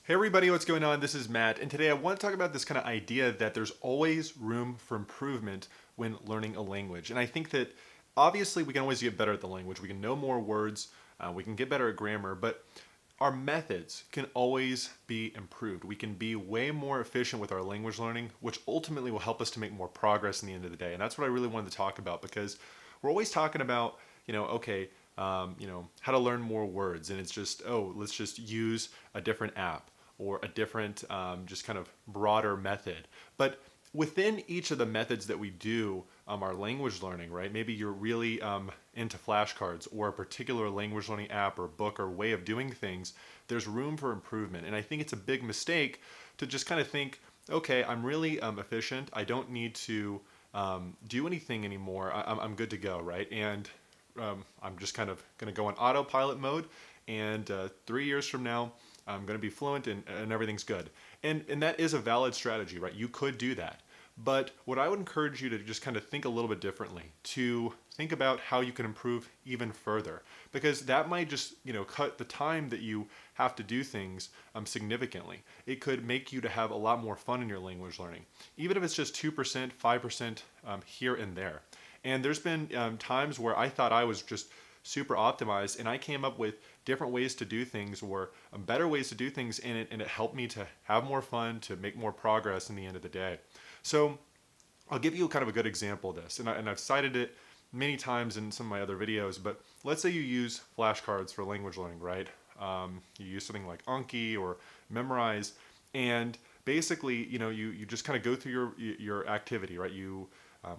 Hey everybody, what's going on? This is Matt, and today I want to talk about this kind of idea that there's always room for improvement when learning a language. And I think that obviously we can always get better at the language. We can know more words, we can get better at grammar, but our methods can always be improved. We can be way more efficient with our language learning, which ultimately will help us to make more progress in the end of the day. And that's what I really wanted to talk about because we're always talking about, okay, how to learn more words. And it's just, oh, let's just use a different app or a different, just kind of broader method. But within each of the methods that we do our language learning, right? Maybe you're really into flashcards or a particular language learning app or book or way of doing things. There's room for improvement. And I think it's a big mistake to just kind of think, okay, I'm really efficient. I don't need to do anything anymore. I'm good to go, right? And I'm just kind of going to go on autopilot mode. And 3 years from now, I'm going to be fluent and everything's good. And that is a valid strategy, right? You could do that. But what I would encourage you to just kind of think a little bit differently, to think about how you can improve even further, because that might just cut the time that you have to do things significantly. It could make you to have a lot more fun in your language learning, even if it's just 2%, 5% here and there. And there's been times where I thought I was just super optimized and I came up with different ways to do things or better ways to do things and it helped me to have more fun, to make more progress in the end of the day. So I'll give you kind of a good example of this, and I've cited it many times in some of my other videos, but let's say you use flashcards for language learning, right? You use something like Anki or Memrise, and basically, you just kind of go through your activity, right? You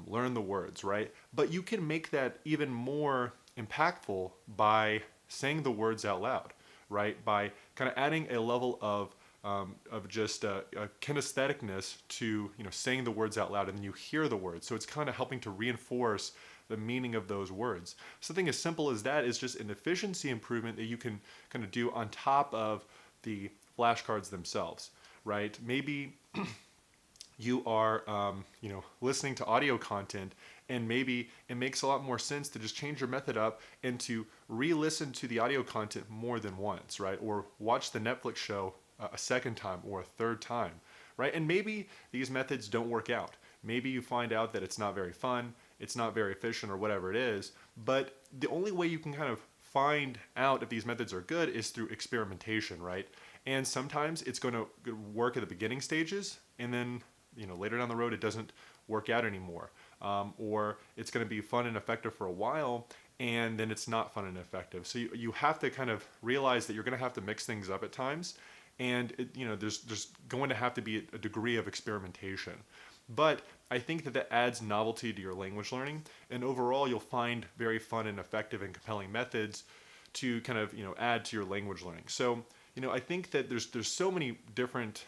learn the words, right? But you can make that even more impactful by saying the words out loud, right? By kind of adding a level of just a kinestheticness to saying the words out loud, and then you hear the words. So it's kind of helping to reinforce the meaning of those words. Something as simple as that is just an efficiency improvement that you can kind of do on top of the flashcards themselves, right? Maybe you are listening to audio content, and maybe it makes a lot more sense to just change your method up and to re-listen to the audio content more than once, right? Or watch the Netflix show a second time or a third time, right? And maybe these methods don't work out. Maybe you find out that it's not very fun, it's not very efficient, or whatever it is. But the only way you can kind of find out if these methods are good is through experimentation, right? And sometimes it's going to work at the beginning stages, and then later down the road it doesn't work out anymore, or it's going to be fun and effective for a while, and then it's not fun and effective. So you have to kind of realize that you're going to have to mix things up at times, and there's going to have to be a degree of experimentation. But I think that adds novelty to your language learning, and overall you'll find very fun and effective and compelling methods to kind of add to your language learning. So I think that there's so many different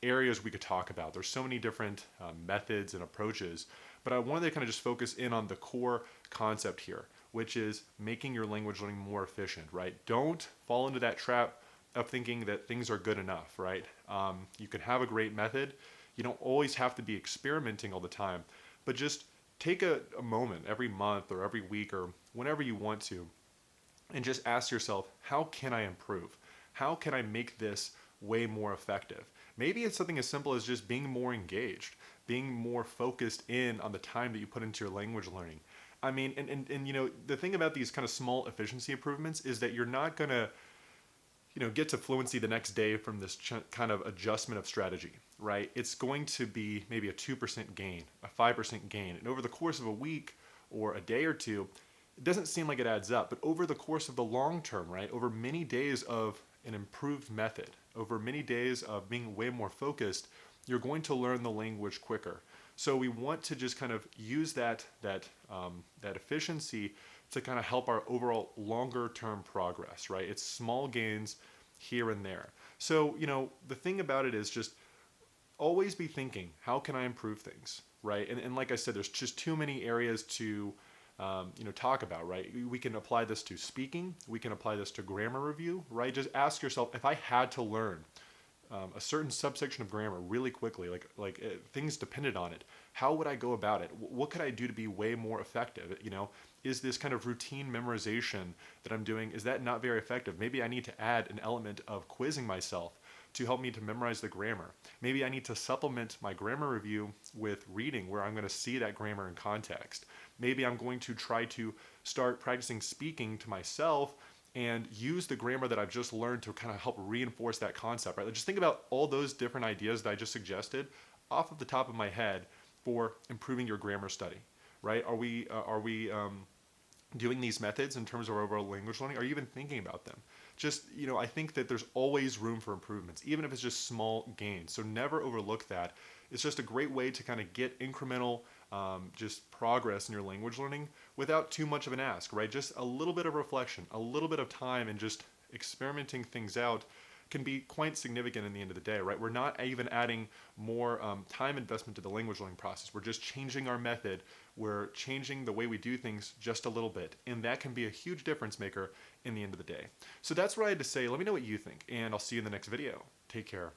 areas we could talk about. There's so many different methods and approaches, but I wanted to kind of just focus in on the core concept here, which is making your language learning more efficient, right? Don't fall into that trap of thinking that things are good enough, right? You can have a great method. You don't always have to be experimenting all the time, but just take a moment every month or every week or whenever you want to, and just ask yourself, how can I improve? How can I make this way more effective? Maybe it's something as simple as just being more engaged, being more focused in on the time that you put into your language learning. I mean, and the thing about these kind of small efficiency improvements is that you're not going to get to fluency the next day from this kind of adjustment of strategy, right? It's going to be maybe a 2% gain, a 5% gain. And over the course of a week or a day or two, it doesn't seem like it adds up. But over the course of the long term, right? Over many days of an improved method, over many days of being way more focused, you're going to learn the language quicker. So we want to just kind of use that efficiency to kind of help our overall longer term progress, right? It's small gains here and there. So, the thing about it is just always be thinking, how can I improve things, right? And like I said, there's just too many areas to talk about, right? We can apply this to speaking. We can apply this to grammar review, right? Just ask yourself, if I had to learn a certain subsection of grammar really quickly, like things depended on it, how would I go about it? What could I do to be way more effective? Is this kind of routine memorization that I'm doing, is that not very effective? Maybe I need to add an element of quizzing myself to help me to memorize the grammar. Maybe I need to supplement my grammar review with reading where I'm going to see that grammar in context. Maybe I'm going to try to start practicing speaking to myself and use the grammar that I've just learned to kind of help reinforce that concept, right? Like just think about all those different ideas that I just suggested off of the top of my head for improving your grammar study, right? Are we doing these methods in terms of our overall language learning? Are you even thinking about them? Just, I think that there's always room for improvements, even if it's just small gains. So never overlook that. It's just a great way to kind of get incremental just progress in your language learning without too much of an ask, right? Just a little bit of reflection, a little bit of time, and just experimenting things out can be quite significant in the end of the day, right? We're not even adding more time investment to the language learning process. We're just changing our method. We're changing the way we do things just a little bit. And that can be a huge difference maker in the end of the day. So that's what I had to say. Let me know what you think, and I'll see you in the next video. Take care.